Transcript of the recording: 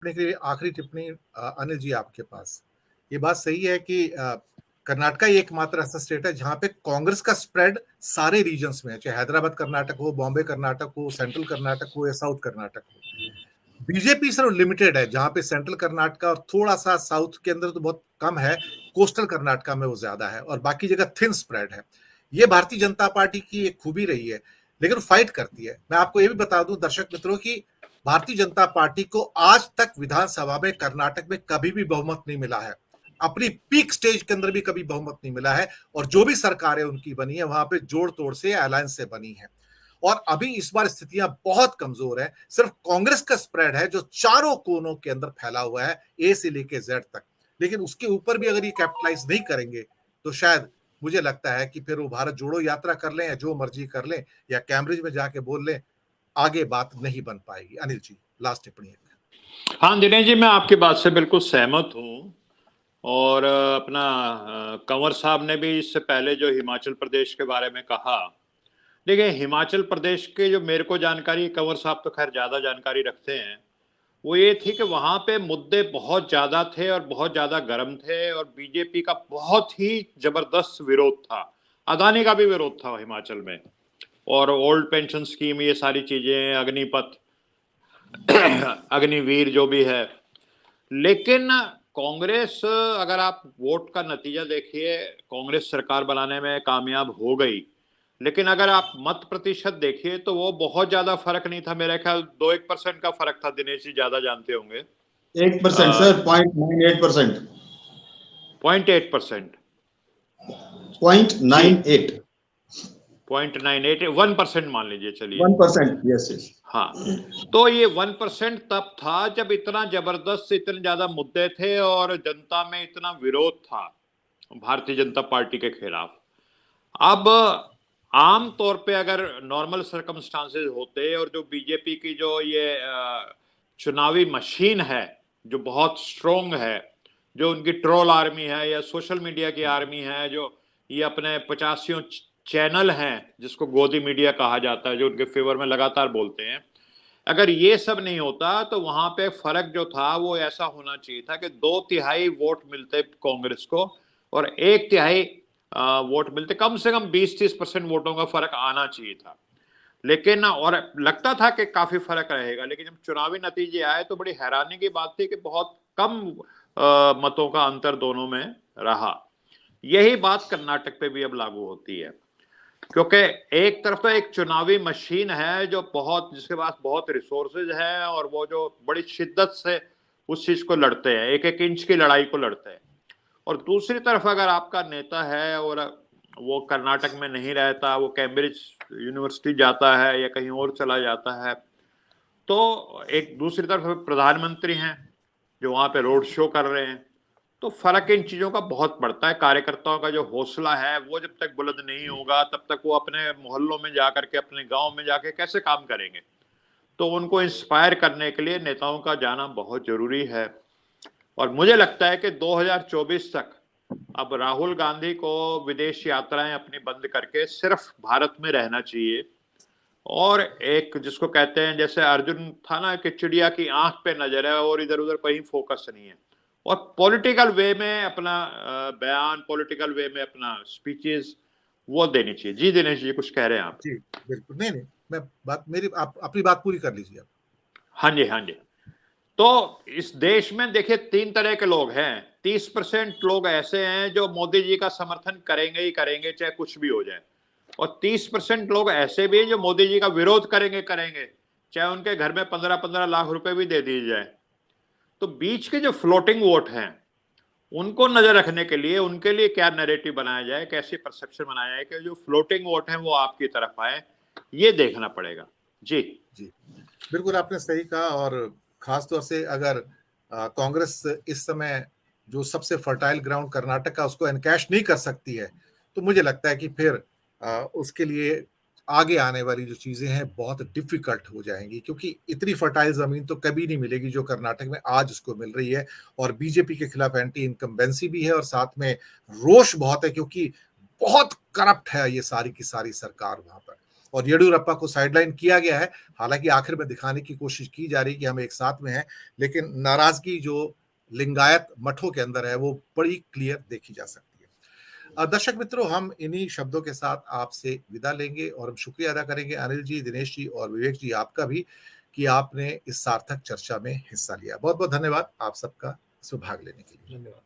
अपने के लिए आखिरी टिप्पणी अनिल जी आपके पास। ये बात सही है कि कर्नाटक ही एकमात्र ऐसा स्टेट है जहाँ पे कांग्रेस का स्प्रेड सारे रीजन्स में है, चाहे हैदराबाद कर्नाटक हो, बॉम्बे कर्नाटक हो, सेंट्रल कर्नाटक हो या साउथ कर्नाटक हो। बीजेपी सिर्फ लिमिटेड है, जहाँ पे सेंट्रल कर्नाटक और थोड़ा सा साउथ के अंदर तो बहुत कम है, कोस्टल कर्नाटक में वो ज्यादा है और बाकी जगह थिन स्प्रेड है। ये भारतीय जनता पार्टी की एक खूबी रही है, लेकिन फाइट करती है। मैं आपको ये भी बता दूं दर्शक मित्रों की भारतीय जनता पार्टी को आज तक विधानसभा में कर्नाटक में कभी भी बहुमत नहीं मिला है, अपनी पीक स्टेज के अंदर भी कभी बहुमत नहीं मिला है, और जो भी सरकारें उनकी बनी है वहां पे जोड़ तोड़ से अलायंस से बनी है। और अभी इस बार स्थितियां बहुत कमजोर है, सिर्फ कांग्रेस का स्प्रेड है जो चारों कोनों के अंदर फैला हुआ है, ए से लेके जेड तक। लेकिन उसके ऊपर भी अगर ये कैपिटलाइज नहीं करेंगे तो शायद मुझे लगता है कि फिर वो भारत जोड़ो यात्रा कर लें या जो मर्जी कर लें या कैम्ब्रिज में जाके बोल लें, आगे बात नहीं बन पाएगी। अनिल जी, लास्ट टिप्पणी है। हाँ दिनेश जी, मैं आपकी बात से बिल्कुल सहमत हूँ। और अपना कंवर साहब ने भी इससे पहले जो हिमाचल प्रदेश के बारे में कहा, देखिए हिमाचल प्रदेश के जो मेरे को जानकारी, कंवर साहब तो खैर ज्यादा जानकारी रखते हैं, वो ये थी कि वहां पे मुद्दे बहुत ज्यादा थे और बहुत ज्यादा गर्म थे और बीजेपी का बहुत ही जबरदस्त विरोध था। अदानी का भी विरोध था हिमाचल में, और ओल्ड पेंशन स्कीम, ये सारी चीजें, अग्निपथ अग्निवीर जो भी है। लेकिन कांग्रेस, अगर आप वोट का नतीजा देखिए, कांग्रेस सरकार बनाने में कामयाब हो गई, लेकिन अगर आप मत प्रतिशत देखिए तो वो बहुत ज्यादा फर्क नहीं था। मेरा ख्याल 2-1% का फर्क था। दिनेश जी ज्यादा जानते होंगे। 1% सर, 0.98%। 0.8%। 0.98। 0.98, 1% मान लीजिए, चलिए 1%। यस। हाँ, तो ये 1% तब था जब इतना जबरदस्त, इतने ज्यादा मुद्दे थे और जनता में इतना विरोध था भारतीय जनता पार्टी के खिलाफ। अब आम तौर पे अगर नॉर्मल सर्कमस्टांसेस होते और जो बीजेपी की जो ये चुनावी मशीन है जो बहुत स्ट्रोंग है, जो उनकी ट्रोल आर्मी है या सोशल मीडिया की आर्मी है, जो ये अपने 85 चैनल हैं जिसको गोदी मीडिया कहा जाता है, जो उनके फेवर में लगातार बोलते हैं, अगर ये सब नहीं होता तो वहां पे फर्क जो था वो ऐसा होना चाहिए था कि 2/3 वोट मिलते कांग्रेस को और 1/3 वोट मिलते, कम से कम 20-30% वोटों का फर्क आना चाहिए था। लेकिन और लगता था कि काफी फर्क रहेगा, लेकिन जब चुनावी नतीजे आए तो बड़ी हैरानी की बात थी कि बहुत कम मतों का अंतर दोनों में रहा। यही बात कर्नाटक पे भी अब लागू होती है, क्योंकि एक तरफ तो एक चुनावी मशीन है जो बहुत, जिसके पास बहुत रिसोर्सेज है और वो जो बड़ी शिद्दत से उस चीज को लड़ते हैं, एक एक इंच की लड़ाई को लड़ते हैं, और दूसरी तरफ अगर आपका नेता है और वो कर्नाटक में नहीं रहता, वो कैम्ब्रिज यूनिवर्सिटी जाता है या कहीं और चला जाता है, तो एक दूसरी तरफ प्रधानमंत्री हैं जो वहां पे रोड शो कर रहे हैं, तो फर्क इन चीजों का बहुत पड़ता है। कार्यकर्ताओं का जो हौसला है वो जब तक बुलंद नहीं होगा तब तक वो अपने मोहल्लों में जाकर के, अपने गांव में जाके कैसे काम करेंगे। तो उनको इंस्पायर करने के लिए नेताओं का जाना बहुत जरूरी है। और मुझे लगता है कि 2024 तक अब राहुल गांधी को विदेश यात्राएं अपनी बंद करके सिर्फ भारत में रहना चाहिए, और एक जिसको कहते हैं, जैसे अर्जुन था ना कि चिड़िया की आंख पे नजर है और इधर उधर कहीं फोकस नहीं है, और पॉलिटिकल वे में अपना बयान, पॉलिटिकल वे में अपना स्पीचेस वो देनी चाहिए। जी दिनेश जी, कुछ कह रहे हैं आप? जी बिल्कुल, नहीं, मैं बात मेरी, आप अपनी बात पूरी कर लीजिए आप। हाँ जी, हाँ जी। तो इस देश में देखिए 3 तरह के लोग हैं। 30% लोग ऐसे हैं जो मोदी जी का समर्थन करेंगे ही करेंगे चाहे कुछ भी हो जाए, और 30% लोग ऐसे भी हैं जो मोदी जी का विरोध करेंगे चाहे उनके घर में 15-15 लाख रुपए भी दे दिए जाए। तो बीच के जो फ्लोटिंग वोट हैं उनको नजर रखने के लिए, उनके लिए क्या नैरेटिव बनाया जाए, कैसी परसेप्शन बनाया जाए कि जो फ्लोटिंग वोट हैं वो आपकी तरफ आए, ये देखना पड़ेगा। जी जी बिल्कुल, आपने सही कहा। और खासतौर से अगर कांग्रेस इस समय जो सबसे फर्टाइल ग्राउंड कर्नाटक का उसको एनकैश नहीं कर सकती है, तो मुझे लगता है कि फिर उसके लिए आगे आने वाली जो चीजें हैं बहुत डिफिकल्ट हो जाएंगी, क्योंकि इतनी फर्टाइल जमीन तो कभी नहीं मिलेगी जो कर्नाटक में आज उसको मिल रही है। और बीजेपी के खिलाफ एंटी इनकम्बेंसी भी है और साथ में रोष बहुत है, क्योंकि बहुत करप्ट है ये सारी की सारी सरकार वहां पर। और येडियुरप्पा को साइडलाइन किया गया है। हालांकि आखिर में दिखाने की कोशिश की जा रही है कि हम एक साथ में हैं, लेकिन नाराजगी जो लिंगायत मठों के अंदर है वो बड़ी क्लियर देखी जा सकती है। दर्शक मित्रों, हम इन्हीं शब्दों के साथ आपसे विदा लेंगे और हम शुक्रिया अदा करेंगे अनिल जी, दिनेश जी और विवेक जी आपका भी, कि आपने इस सार्थक चर्चा में हिस्सा लिया। बहुत बहुत धन्यवाद आप सबका इसमें भाग लेने के लिए। धन्यवाद।